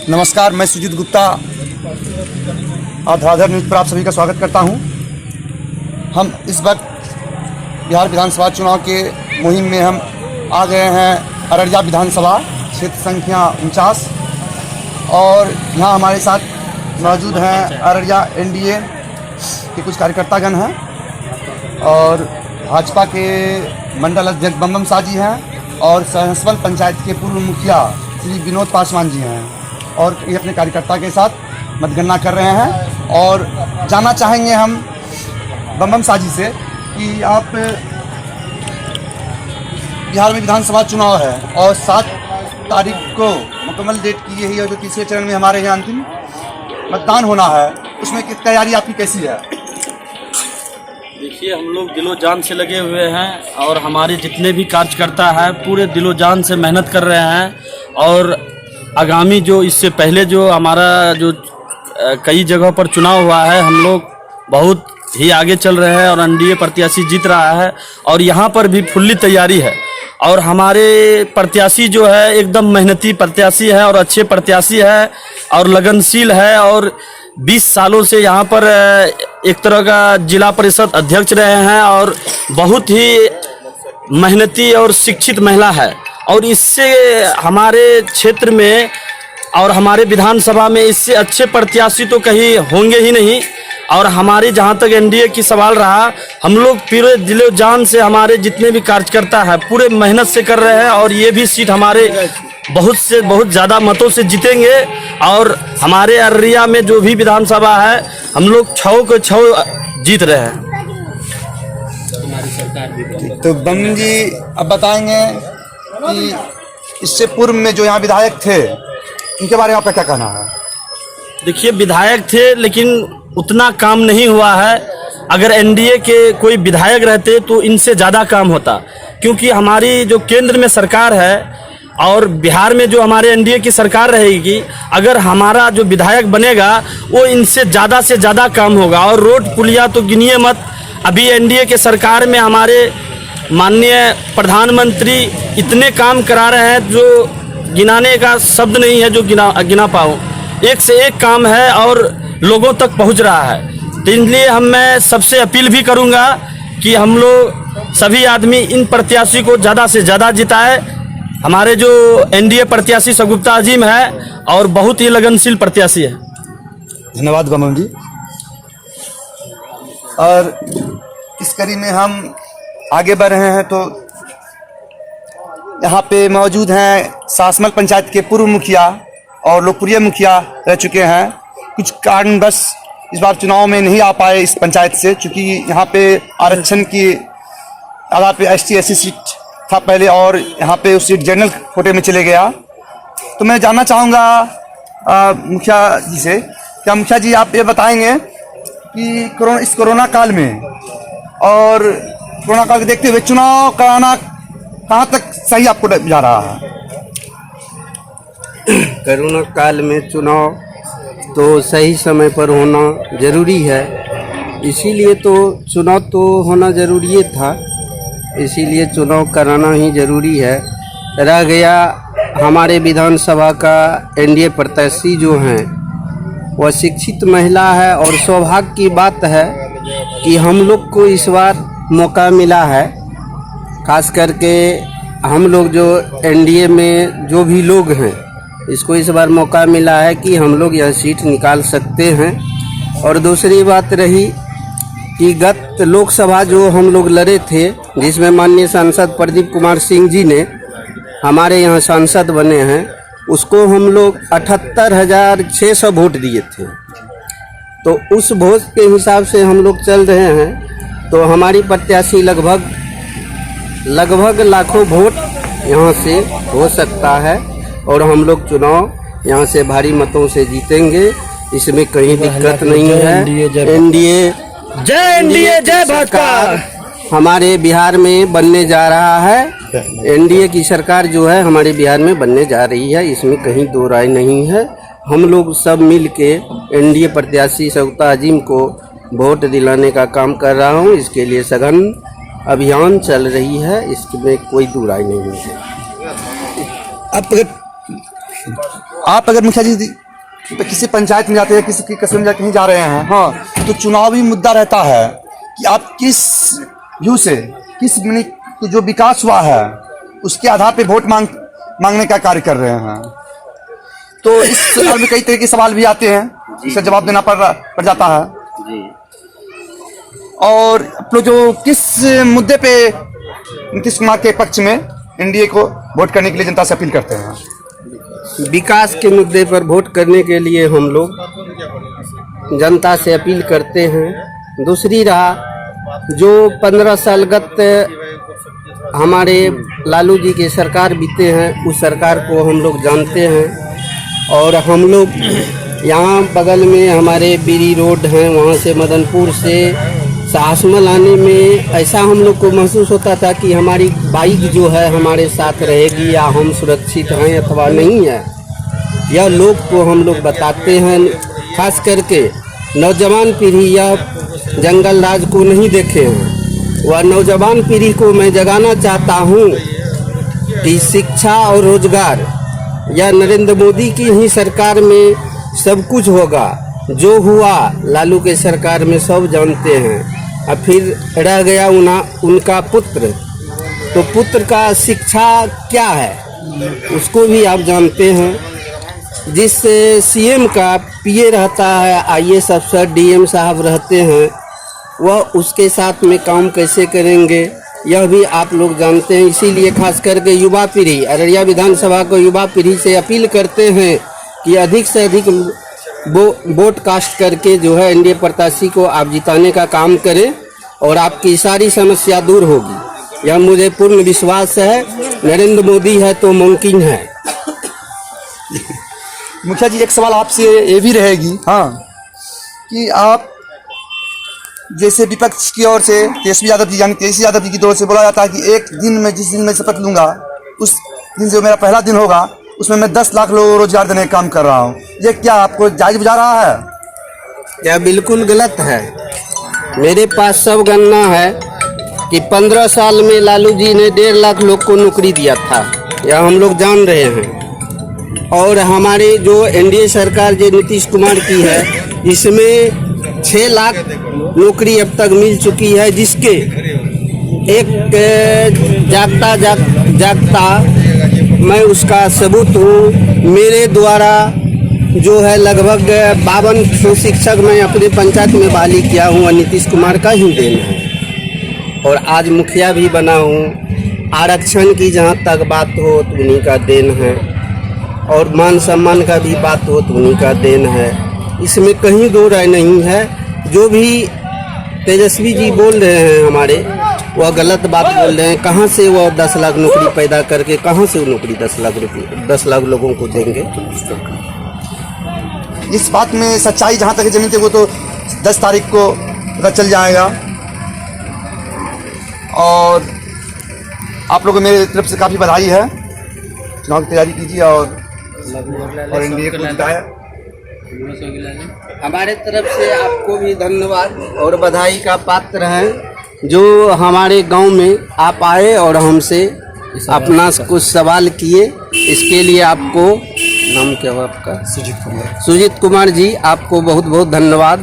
नमस्कार, मैं सुजीत गुप्ता आधार न्यूज़ पर आप सभी का स्वागत करता हूं। हम इस वक्त बिहार विधानसभा चुनाव के मुहिम में हम आ गए हैं अररिया विधानसभा क्षेत्र संख्या 49 और यहाँ हमारे साथ मौजूद हैं अररिया एनडीए के कुछ कार्यकर्तागण हैं और भाजपा के मंडल अध्यक्ष बम साजी हैं और सहसवल पंचायत के पूर्व मुखिया श्री विनोद पासवान जी हैं और ये अपने कार्यकर्ता के साथ मतगणना कर रहे हैं। और जानना चाहेंगे हम बम साजी से कि आप बिहार में विधानसभा चुनाव है और 7 तारीख को मुकम्मल डेट की यही है जो तीसरे चरण में हमारे यहाँ अंतिम मतदान होना है, उसमें तैयारी आपकी कैसी है? देखिए, हम लोग दिलो जान से लगे हुए हैं और हमारे जितने भी कार्यकर्ता हैं पूरे दिलो जान से मेहनत कर रहे हैं। और आगामी जो इससे पहले जो हमारा जो कई जगहों पर चुनाव हुआ है, हम लोग बहुत ही आगे चल रहे हैं और एनडीए प्रत्याशी जीत रहा है और यहाँ पर भी फुल्ली तैयारी है। और हमारे प्रत्याशी जो है एकदम मेहनती प्रत्याशी है और अच्छे प्रत्याशी है और लगनशील है और 20 सालों से यहाँ पर एक तरह का जिला परिषद अध्यक्ष रहे हैं और बहुत ही मेहनती और शिक्षित महिला है। और इससे हमारे क्षेत्र में और हमारे विधानसभा में इससे अच्छे प्रत्याशी तो कहीं होंगे ही नहीं। और हमारी जहाँ तक एनडीए की सवाल रहा, हम लोग पूरे दिलो जान से हमारे जितने भी कार्यकर्ता हैं पूरे मेहनत से कर रहे हैं और ये भी सीट हमारे बहुत ज़्यादा मतों से जीतेंगे। और हमारे अररिया में जो भी विधानसभा है हम लोग 6 को 6 जीत रहे हैं। तो बम जी अब बताएंगे कि इससे पूर्व में जो यहाँ विधायक थे उनके बारे में आपका क्या कहना है? देखिए, विधायक थे लेकिन उतना काम नहीं हुआ है। अगर एनडीए के कोई विधायक रहते तो इनसे ज़्यादा काम होता, क्योंकि हमारी जो केंद्र में सरकार है और बिहार में जो हमारे एनडीए की सरकार रहेगी, अगर हमारा जो विधायक बनेगा वो इनसे से ज़्यादा काम होगा। और रोड पुलिया तो गिनिए मत। अभी एनडीए के सरकार में हमारे माननीय प्रधानमंत्री इतने काम करा रहे हैं जो गिनाने का शब्द नहीं है, जो गिना पाऊँ। एक से एक काम है और लोगों तक पहुंच रहा है। तो इसलिए मैं सबसे अपील भी करूंगा कि हम लोग सभी आदमी इन प्रत्याशी को ज़्यादा से ज़्यादा जिताए। हमारे जो एनडीए प्रत्याशी सगुप्ता अजीम है और बहुत ही लगनशील प्रत्याशी है। धन्यवाद बमन जी। और इस कड़ी में हम आगे बढ़ रहे हैं तो यहाँ पे मौजूद हैं सहसवल पंचायत के पूर्व मुखिया और लोकप्रिय मुखिया रह चुके हैं। कुछ कारणवश इस बार चुनाव में नहीं आ पाए इस पंचायत से, क्योंकि यहाँ पे आरक्षण की आधार पे ST/SC सीट था पहले और यहाँ पे उस सीट जनरल कोटे में चले गया। तो मैं जानना चाहूँगा मुखिया जी से, क्या मुखिया जी आप ये बताएंगे कि इस कोरोना काल में और कोरोना काल को देखते हुए चुनाव कराना कहाँ तक सही आपको जा रहा है? कोरोना काल में चुनाव तो सही समय पर होना ज़रूरी है, इसीलिए तो चुनाव तो होना ज़रूरी था, इसीलिए चुनाव कराना ही ज़रूरी है। रह गया हमारे विधानसभा का एनडीए प्रत्याशी जो हैं वह शिक्षित महिला है और सौभाग्य की बात है कि हम लोग को इस बार मौका मिला है। खास करके हम लोग जो एनडीए में जो भी लोग हैं इसको इस बार मौका मिला है कि हम लोग यह सीट निकाल सकते हैं। और दूसरी बात रही कि गत लोकसभा जो हम लोग लड़े थे, जिसमें माननीय सांसद प्रदीप कुमार सिंह जी ने हमारे यहाँ सांसद बने हैं, उसको हम लोग 78,600 वोट दिए थे। तो उस वोट के हिसाब से हम लोग चल रहे हैं। तो हमारी प्रत्याशी लगभग लाखों वोट यहाँ से हो सकता है और हम लोग चुनाव यहाँ से भारी मतों से जीतेंगे, इसमें कहीं दिक्कत नहीं है। एनडीए जय भाजपा हमारे बिहार में बनने जा रहा है। एनडीए की सरकार जो है हमारे बिहार में बनने जा रही है, इसमें कहीं दो राय नहीं है। हम लोग सब मिल के एनडीए प्रत्याशी सगुप्ता अजीम को वोट दिलाने का काम कर रहा हूँ। इसके लिए सघन अभियान चल रही है, इसमें कोई दो राय नहीं है। आप अगर मुखिया जी किसी पंचायत में जाते हैं, किसी कस्बे में कहीं जा रहे हैं, हाँ, तो चुनावी मुद्दा रहता है कि आप किस व्यू से, किस जो विकास हुआ है उसके आधार पे वोट मांगने का कार्य कर रहे हैं। तो इस सवाल में कई तरह के सवाल भी आते हैं, इसका जवाब देना पड़ जाता है जी। और आप लोग जो किस मुद्दे पे नीतीश कुमार के पक्ष में एनडीए को वोट करने के लिए जनता से अपील करते हैं? विकास के मुद्दे पर वोट करने के लिए हम लोग जनता से अपील करते हैं। दूसरी रहा जो 15 साल गत हमारे लालू जी के सरकार बीते हैं, उस सरकार को हम लोग जानते हैं। और हम लोग यहाँ बगल में हमारे बीरी रोड हैं, वहाँ से मदनपुर से सासमल आने में ऐसा हम लोग को महसूस होता था कि हमारी बाइक जो है हमारे साथ रहेगी या हम सुरक्षित हैं अथवा नहीं है। यह लोग को हम लोग बताते हैं, खास करके नौजवान पीढ़ी यह जंगल राज को नहीं देखे हैं। वह नौजवान पीढ़ी को मैं जगाना चाहता हूँ कि शिक्षा और रोजगार या नरेंद्र मोदी की ही सरकार में सब कुछ होगा। जो हुआ लालू के सरकार में सब जानते हैं। अब फिर रह गया उनका पुत्र, तो पुत्र का शिक्षा क्या है उसको भी आप जानते हैं। जिस सीएम का पीए रहता है, आईएएस अफसर डीएम साहब रहते हैं, वह उसके साथ में काम कैसे करेंगे यह भी आप लोग जानते हैं। इसीलिए खास करके युवा पीढ़ी, अररिया विधानसभा को युवा पीढ़ी से अपील करते हैं कि अधिक से अधिक वोट कास्ट करके जो है एनडीए प्रत्याशी को आप जिताने का काम करें और आपकी सारी समस्या दूर होगी। यह मुझे पूर्ण विश्वास है। नरेंद्र मोदी है तो मुमकिन है। मुखिया जी एक सवाल आपसे ये भी रहेगी, हाँ, कि आप जैसे विपक्ष की ओर से तेजस्वी यादव जी यानी तेजस्वी यादव जी की ओर से बोला जाता है कि एक दिन में जिस दिन मैं शपथ लूँगा उस दिन जो मेरा पहला दिन होगा उसमें मैं 10 लाख लोगों को रोजगार देने का काम कर रहा हूँ। ये क्या आपको जायज बुझा रहा है? यह बिल्कुल गलत है। मेरे पास सब गणना है कि 15 साल में लालू जी ने 1.5 लाख लोग को नौकरी दिया था, यह हम लोग जान रहे हैं। और हमारे जो एनडीए सरकार जो नीतीश कुमार की है, इसमें 6 लाख नौकरी अब तक मिल चुकी है, जिसके एक जागता मैं उसका सबूत हूँ। मेरे द्वारा जो है लगभग 5200 शिक्षक मैं अपने पंचायत में बहाली किया हूँ, नीतीश कुमार का ही देन है। और आज मुखिया भी बना हूँ। आरक्षण की जहाँ तक बात हो तो उन्हीं का देन है, और मान सम्मान का भी बात हो तो उन्हीं का देन है। इसमें कहीं दो राय नहीं है। जो भी तेजस्वी जी बोल रहे हैं हमारे, वह गलत बात बोल रहे हैं। कहाँ से वह 10 लाख नौकरी पैदा करके कहाँ से वो नौकरी 10 लाख लोगों को देंगे? इस बात में सच्चाई जहाँ तक जमीन थे वो तो 10 तारीख को पता चल जाएगा। और आप लोगों को मेरे तरफ से काफ़ी बधाई है। चुनाव की तैयारी कीजिए और एनडीए को जिताया। हमारे तरफ से आपको भी धन्यवाद और बधाई का पात्र हैं जो हमारे गांव में आप आए और हमसे अपना कुछ सवाल किए। इसके लिए आपको, नाम क्या हुआ आपका? सुजीत कुमार जी, आपको बहुत बहुत धन्यवाद।